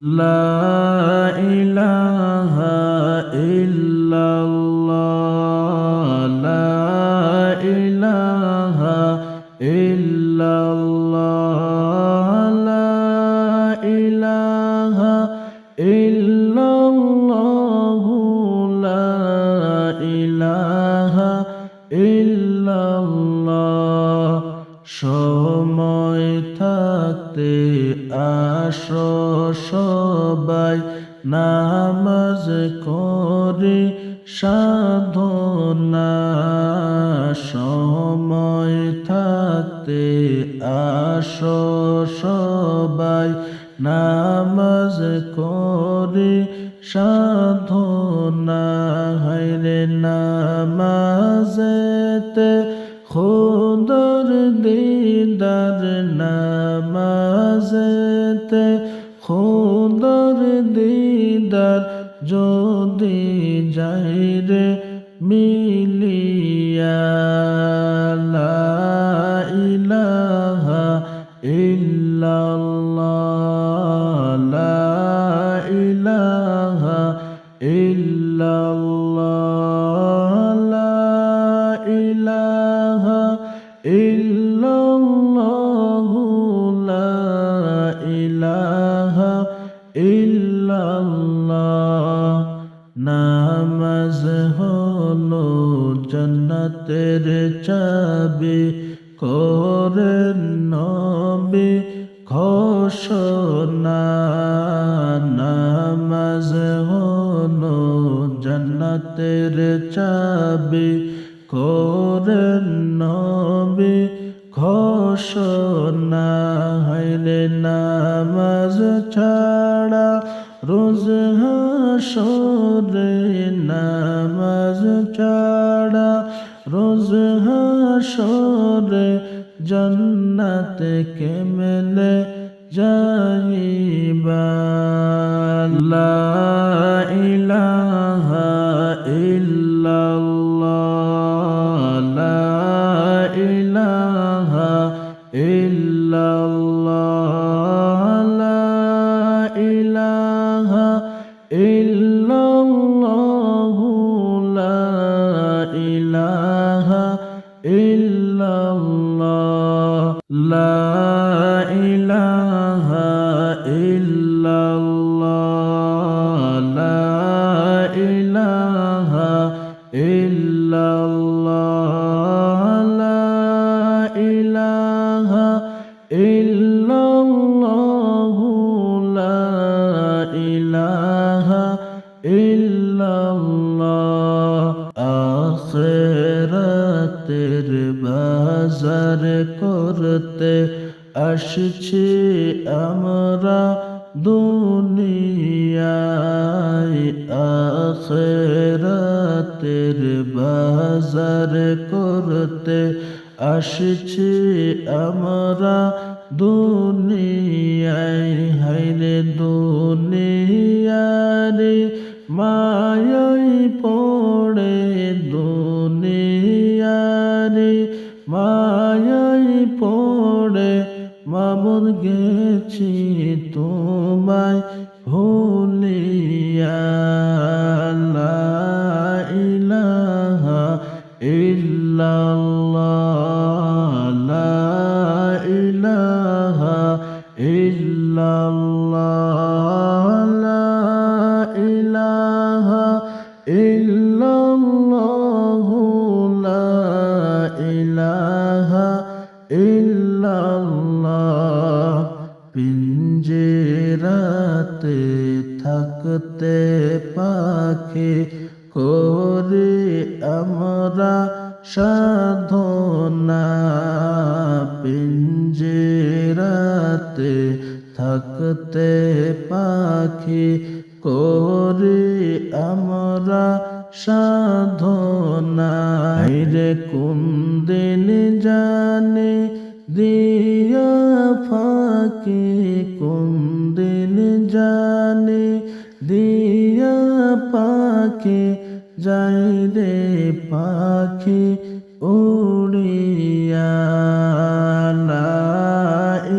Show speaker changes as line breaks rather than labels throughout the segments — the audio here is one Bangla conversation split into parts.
لا إله إلا الله لا إله إلا الله لا إله إلا الله لا إله إلا الله সময় থাকতে আসো সবাই নামাজ করি সাধনা সময় থাকতে আসো সবাই নামাজ করি সাধনা হায়রে নামাজেতে খুদার দিদার নামাজেতে খুদার দিদার যদি যাই রে মিলিয়া লা ইলাহা ইল্লাল্লাহ লা ইলাহা ইল্লাল্লাহ লা ইলাহা ইল্লাল্লাহ লা ইলাহা ইল্লাল্লাহ নামাজ হলো জান্নাতের চাবি করেন নবী ঘোষণা নামাজ হলো জান্নাতের চাবি করেন নবী ঘোষণা হায়রে নামাজ ছাড়া রোজ হাসরে নামাজ ছাড়া রোজ হাসরে জান্নাতে কেমনে যাইবা লা ইলাহা ইল্লাল্লাহ লা ইলাহা ইল্লাল্লাহ লা ইলাহা ইল্লাল্লাহ লা ইলাহা ইল্লাল্লাহ লা ইলাহা ইল্লাল্লাহ লা ইলাহা ইল্লাল্লাহ লা ইলাহা ইল্লাল্লাহ লা ইলাহা ইল্লাল্লাহ আখিরাতের বাজার করতে আসছি আমরা দুনিয়ায় আখিরাতের বাজার করতে আসছি আমরা দুনিয়ায় হায়রে দুনিয়ারে মায়ায় পড়ে দুনিয়ারে মায়ায় পড়ে মামুন গেছি তোমায় ভুলিয়া লা ইলাহা ইল্লাল্লাহ লা ইলাহা ইল্লাল্লাহ লা ইলাহা ইল্লাল্লাহ লা ইলাহা ইল্লাল্লাহ পিঞ্জরাতে থাকতে পাখি করে আমরা সাধনা পিঞ্জরাতে থাকতে পাখি করে আমরা সাধনা রে কোন দিন জানে দিয়া ফাঁকি কোন দিন জানে দিয়া পাখি যাই রে পাখি উড়িয়া লা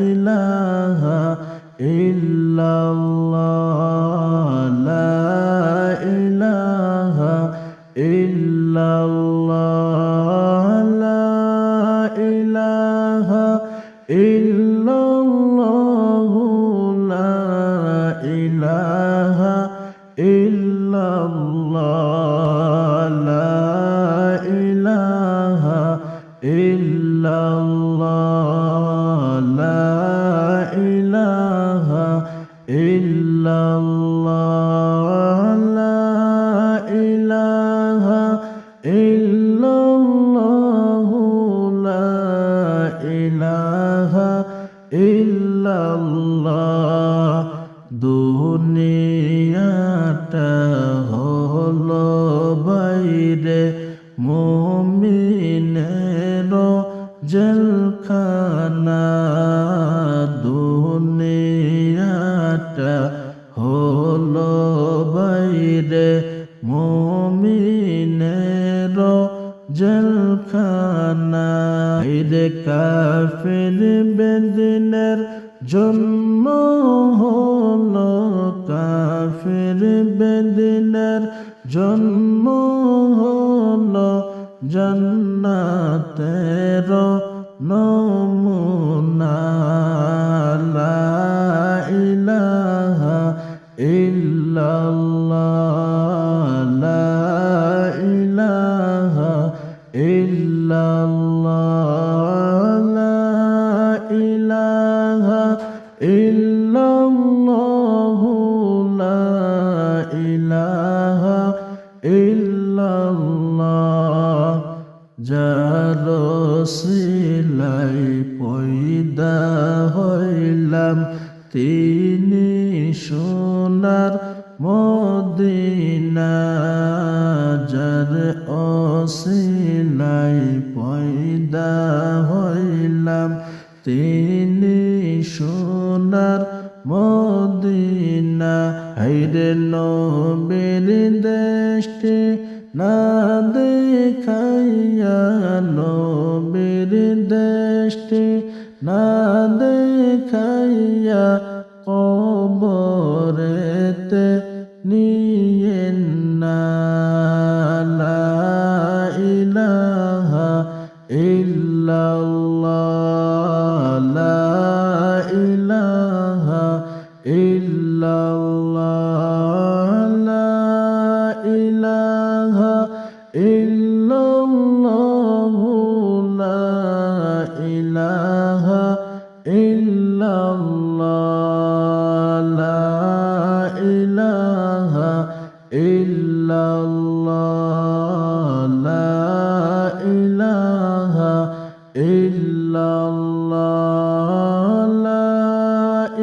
ইলাহা ইল্লাল্লাহ লা ইলাহা ইল্লাল্লাহ লা ইলাহা ইল্লাল্লাহ লা ইলাহা ইল্লাল্লাহ লা ইলাহা ইল্লাল্লাহ লা ইলাহা ইল্লাল্লাহ লা ইলাহা ইল্লাল্লাহ লা ইলাহা ইল্লাল্লাহ দুনিয়াটা হলো বাইরে মুমিনের জেলখানা দুনিয়াটা হলো বাইরে মুমিনের জেলখানা রে কাফির বেদিনের জন্ম হলো কাফির বেদিনের জন্ম হলো জান্নাতের নমুনা লা ইলাহা ইল্লাল্লাহ লা ইলাহা ইল্লাল্লাহ লা ইলাহা ইল্লাল্লাহ লা ইলাহা ইল্লাল্লাহ যার সিলাই পয়দা হইলাম তিনি সোনার মদিনা যার অসিলাই পয়দা হইলাম তিনি সোনার মদিনা হায়রে নবীর দেশটি না দেখাইয়া নবীর দেশটি না দেখাইয়া কবরেতে নিয়েন না লা ইলাহা ইল্লাল্লাহ লা ইলাহা ইল্লাল্লাহ লা ইলাহা ইল্লাল্লাহ লা ইলাহা ইল্লাল্লাহ লা ইলাহা ইল্লাল্লাহ লা ইলাহা ইল্লাল্লাহ লা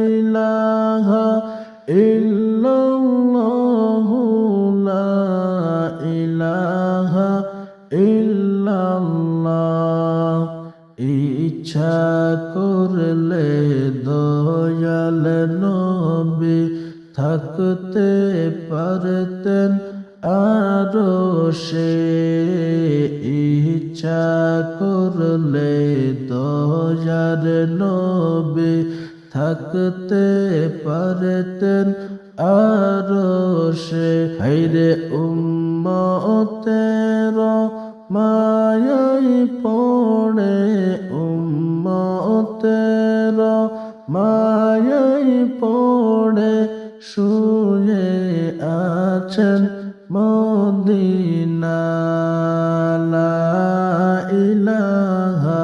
ইলাহা ইল্লাল্লাহ লা ইলাহা ইল্লাল্লাহ ইচ্ছা করলে দয়াল নবী থাকতে পারতেন আরশে ইচ্ছা করলে দয়াল নবী থাকতে পারতেন আরশে হায়রে উম্মতের মায়াই পড়ে উম্মতের মায়াই পড়ে শুয়ে আছেন মদিনা লা ইলাহা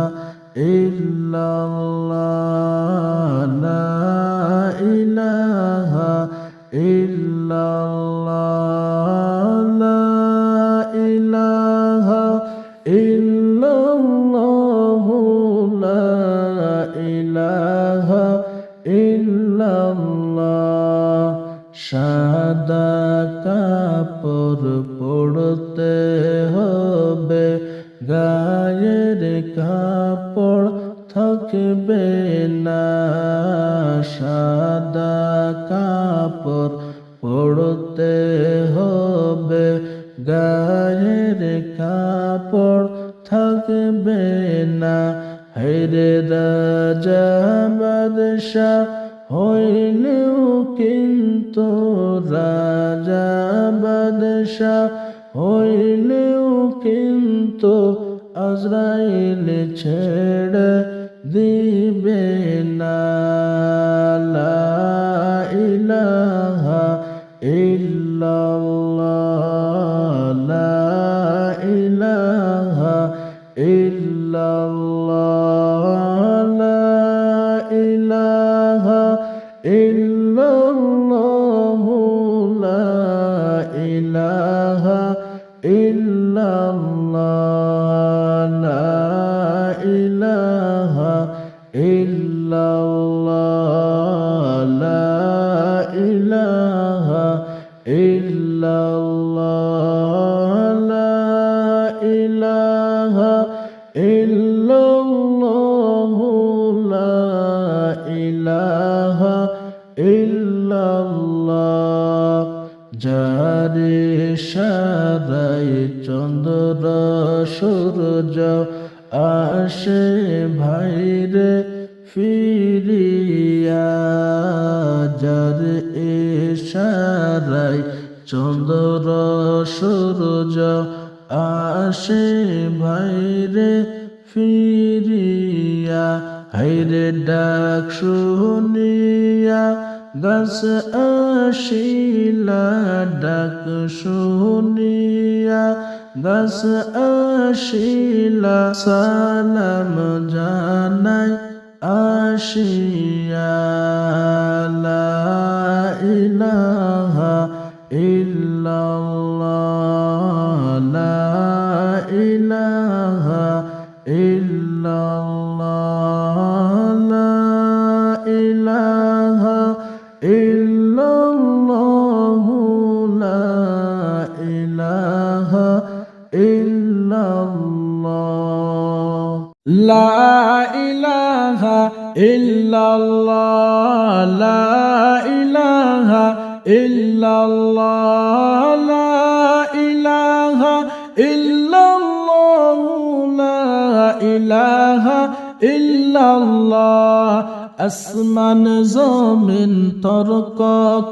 ইল্লাল্লাহ লা ইলাহা ইল্লাল্লাহ লা ইলাহা ইল্লাল্লাহ লা ইলাহা ইল্লাল্লাহ সাদা কাপড় পড়তে হবে গায়ের কাপড় থাকবে না সাদা কাপড় পড়তে হবে গায়ের কাপড় থাকবে না হায়রে রাজা বাদশা হইলেও কিন্তু কিন্তু রাজা বাদশাহ হইলেও কিন্তু আজরাইল ছেড়ে দিবে না। লা ইলাহা ইল্লাল্লাহ, লা ইলাহা ইল্লাল্লাহ, লা ইলাহা ইল্লাল্লাহ, লা ইলাহা ইল্লাল্লাহ, লা ইলাহা ইল্লাল্লাহ, লা ইলাহা ইল্লাল্লাহ, লা ইলাহা ইল্লাল্লাহ, লা ইলাহা ইল্লাল্লাহ। যার ইশারায় চন্দ্র সূর্য আসে ভাইরে ফিরিয়া, যার ইশারায় চন্দ্র সূর্য আসে ভাইরে ফিরিয়া, হাইরে ডাক শুনিয়া গাছ আসিলা, ডাক শুনিয়া গাছ আসিলা, সালাম জানাই আসিয়া। লা ইলাহা ইল্লাল্লাহ, লা ইলাহা ইল্লাল্লাহ, লা ইলাহা ইল্লাল্লাহ, লা ইলাহা ইল্লাল্লাহ, লা ইলাহা ইল্লাল্লাহ, লা ইলাহা ইল্লাল্লাহ, লা ইলাহা ইল্লাল্লাহ, লা ইলাহা ইল্লাল্লাহ। আসমান জমিন তর্ক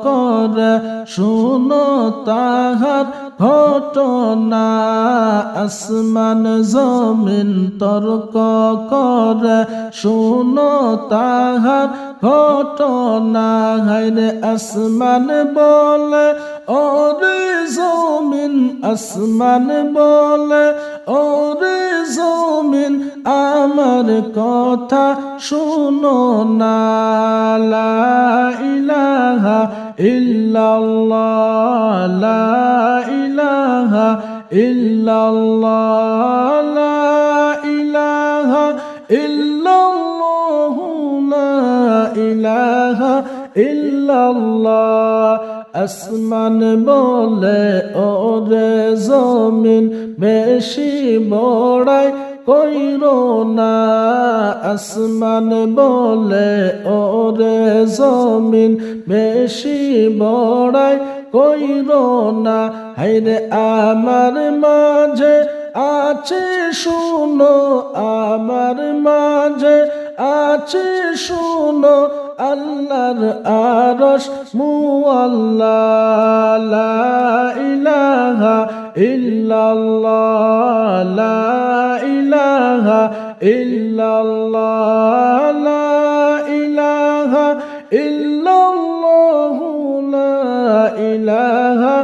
করে শুনো তাহার ঘটনা, আসমান জমিন তর্ক করে শুনো তাহার ঘটনা, হায়রে আসমান বলে ওরে জমিন, আসমান বলে ওরে জমিন আমার কথা শুনো না। লা ইলাহা ইল্লাল্লাহ, লা ইলাহা ইল্লাল্লাহ, লা ইলাহা ইল্লাল্লাহ, লা ইলাহা ইল্লাল্লাহ। আসমান বলে ওরে জমিন বেশি বড়াই কইরো না, আসমান বলে ওরে জমিন বেশি বড়াই কইরো না, হায়রে আমার মাঝে আছে শুনো, আমার মাঝে আছে শুনো আল্লাহর আরশ মুআল্লা। লা ইলাহা ইল্লাল্লাহ, লা ইলাহা ইল্লাল্লাহ, লা ইলাহা ইল্লাল্লাহ, লা ইলাহা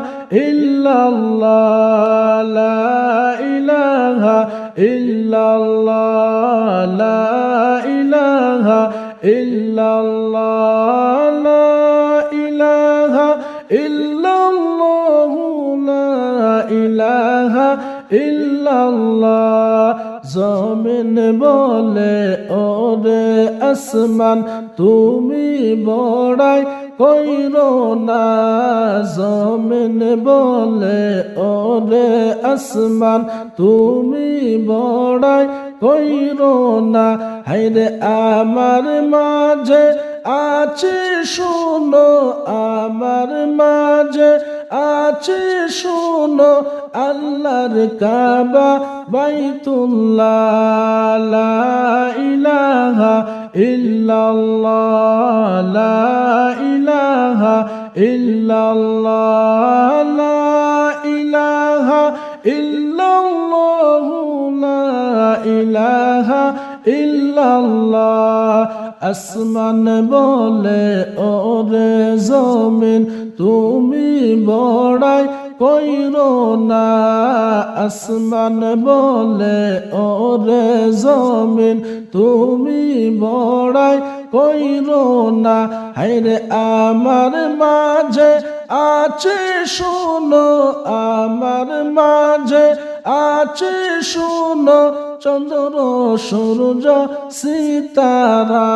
ইল্লাল্লাহ, লা ইলাহা ইল্লাল্লাহ, লা ইলাহা ইল্লাল্লাহ, লা ইলাহা ইল্লাল্লাহ, লা ইলাহা ইল্লাল্লাহ। জমিন বলে ওরে আসমান তুমি বড়াই কইরো না, জমিন বলে ওরে আসমান তুমি বড়াই কইরো না, হায়রে আমার মাঝে আছে শুনো, আমার মাঝে আছে শুনো আল্লাহর কাবা বাইতুল্লাহ। লা ইলাহা ইল্লাল্লাহ, লা ইলাহা ইল্লাল্লাহ লা ইলাহা ইল্লাল্লাহ লা ইলাহা ইল্লাল্লাহ আসমান বলে ওরে জমিন তুমি বড়াই কইরো না আসমান বলে ওরে জমিন তুমি বড়াই কইরো না হায়রে আমার মাঝে আছে শোনো আমার মাঝে আছে শোনো চন্দ্র সূর্য সিতারা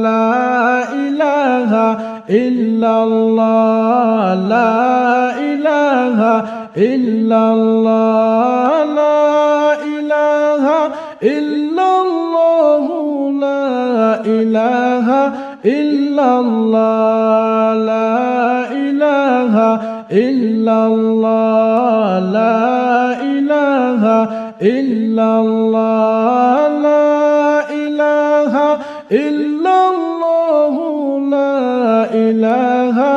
লা ইলাহা ইল্লাল্লাহ লা ইলাহা ইল্লাল্লাহ লা ইলাহা ইল্লাল্লাহ লা ইলাহা ইল্লাল্লাহ লা ইলাহা ইল্লাল্লাহ লা ইলাহা ইল্লাল্লাহ লা ইলাহা ইল্লাল্লাহ লা ইলাহা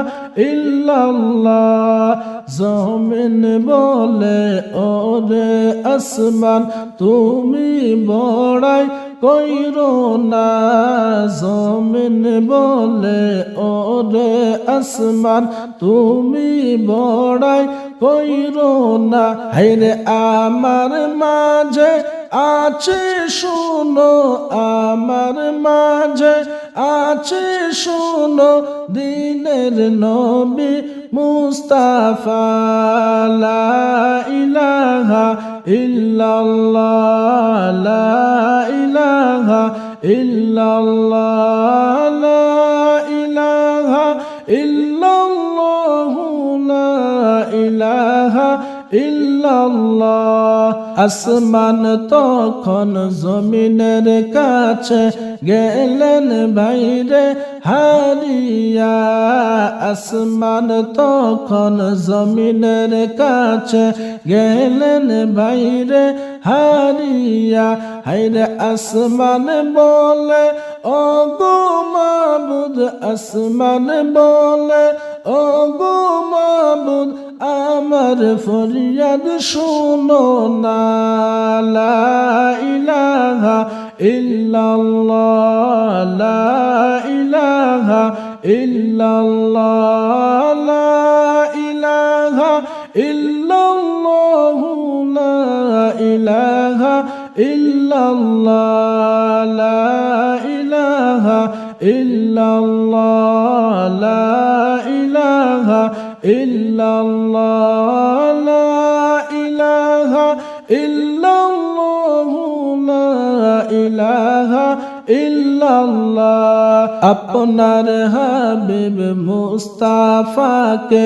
ইল্লাল্লাহ জমিন বলে ওরে আসমান তুমি বড়াই কইরো না জমিন বলে ওরে আসমান তুমি বড়াই কইরো না হায়রে আমার মাঝে আছে শোনো আমার মাঝে আছে শোনো দিনের নবী মুস্তাফা লা ইলাহা ইল্লাল্লাহ লা ইলাহা ইল্লাল্লাহ লা ইলাহা ইল্লাল্লাহ লা ইলাহা ইল্লাল্লাহ আসমান তখন জমিনের কাছে গেলেন বাইরে হারিয়া আসমান তখন জমিনের কাছে গেলেন বাইরে হারিয়া হায়রে আসমান বলে ও গো মাবুদ আসমান বলে ও গো মাবুদ আমার ফরিয়াদ শোনো না লা ইলাহা ইল্লাল্লাহ লা ইলাহা ইল্লাল্লাহ লা ইলাহা ইল্লাল্লাহ লা ইলাহা ইল্লাল্লাহ লা ইলাহা ইল্লাল্লাহ লা ইলাহা ইল্লাল্লাহ লা ইলাহা ইল্লাল্লাহ লা ইলাহা ইল্লাল্লাহ আপনার হাবিব মুস্তাফাকে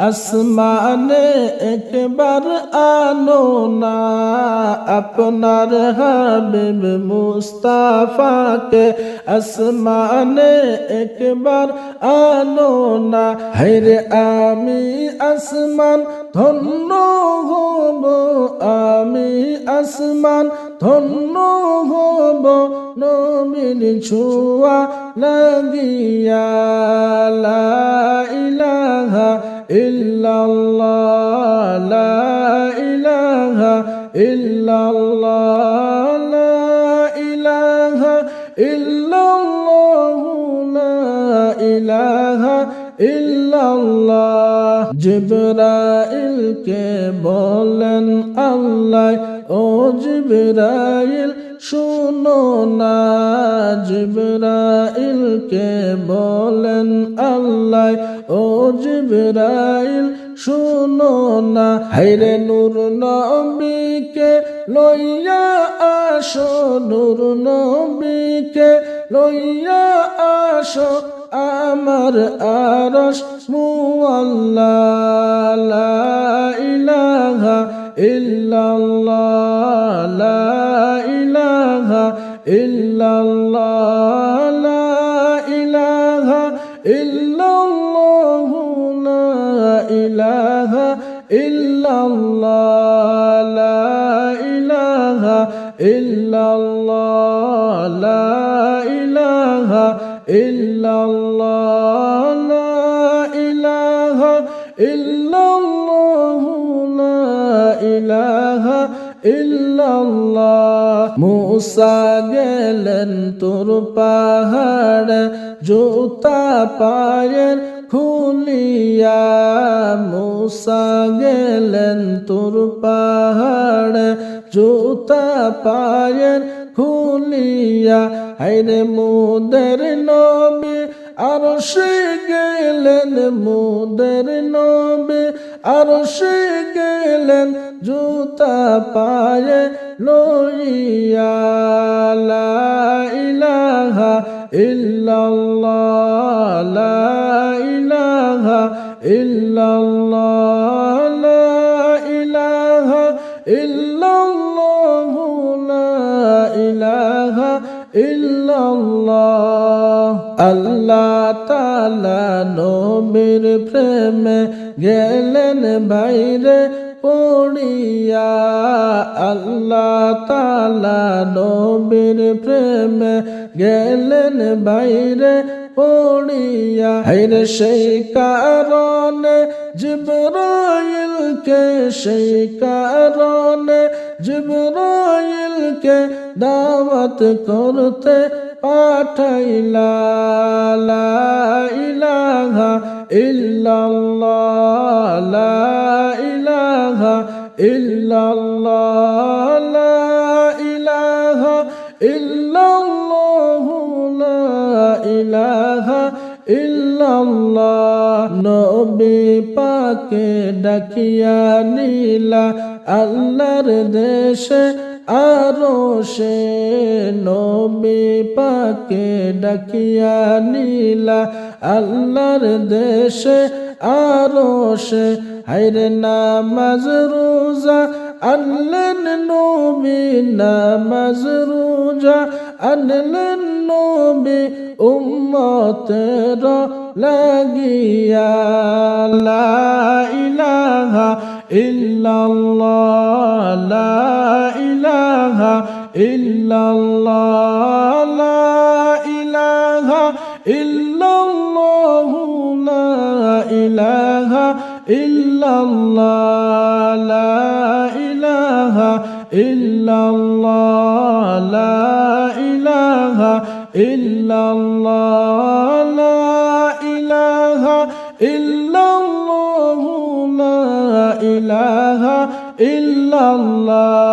আসমানে একবার আনো না আপনার হাবিব মুস্তাফাকে আসমানে একবার আনো না হায়রে আমি আসমান ধন্য হব আমি আসমান ধন্য হব নবীর ছোঁয়া লাগিয়া লা ইলাহা ইল্লাল্লাহ লা ইলাহা ইল্লাল্লাহ লা ইলাহা ইল্লাল্লাহ লা ইলাহা ইল্লাল্লাহ জিবরাইলকে বলেন আল্লাহ ও জিবরাইল শুনো না জিবরাইলকে বলেন আল্লাহ ও জিবরাইল শুনো না হায়রে নূর নবীকে লইয়া আসো নূর নবীকে লইয়া আসো আমার আরশ মুআল্লা লা ইলাহা ইল্লাল্লাহ লা ইলাহা ইল্লাল্লাহ লা ইলাহা ইল্লাল্লাহ লা ইলাহা ইল্লাল্লাহ লা ইলাহা ইল্লাল্লাহ লা ইলাহা ইল্লাল্লাহ লা ইলাহা ইলাহা ইল্লাল্লাহু লা ইলাহা ইল্লাল্লাহ। মুসা গেলেন তুর পাহাড়ে জুতা পায়ের খুলিয়া, মুসা গেলেন তুর পাহাড়ে জুতা পায়ের খুলিয়া। হায়রে মুদের নবী আরশে গেলেন, মুদের নবী আরশে গেলেন জুতা পায়ে লইয়া। লা ইলাহা ইল্লাল্লাহ, লা ইলাহা ইল্লাল্লাহ, লা ইলাহা ইল্লাল্লাহু, লা ইলাহা ইল্লাল্লাহ। আল্লাহ তাআলা নবীর প্রেমে গেলেন বাইরে পড়িয়া, আল্লাহ তাআলা নবীর প্রেমে গেলেন বাইরে পড়িয়া। হায়রে সেই কারণে জিবরাইলকে, সেই কারণে জিবরাইলকে দাওয়াত করতে পাঠাইলা। লা ইলাহা ইল্লাল্লাহ, লা ইলাহা ইল্লাল্লাহ, লা ইলাহা ইল্লাল্লাহু, লা ইলাহা ইল্লাল্লাহ। নবী পাকে ডাকিয়া নিলা আল্লাহর দেশে আরশে, নবী পাকে ডাকিয়া নিলা আল্লাহর দেশে আরশে। হায়রে নামাজ রোজা আনলেন নবী, নামাজ রোজা আনলেন নবী উম্মতের লাগিয়া। লা ইলাহা ইল্লাল্লাহ, লা ইলাহা ইল্লাল্লাহ, লা ইলাহা ইল্লাল্লাহু, লা ইলাহা ইল্লাল্লাহ, লা ইলাহা ইল্লাল্লাহ, লা ইলাহা ইল্লাল্লাহ, লা ইলাহা ইল্লাল্লাহু, লা ইলাহা ইল্লাল্লাহ।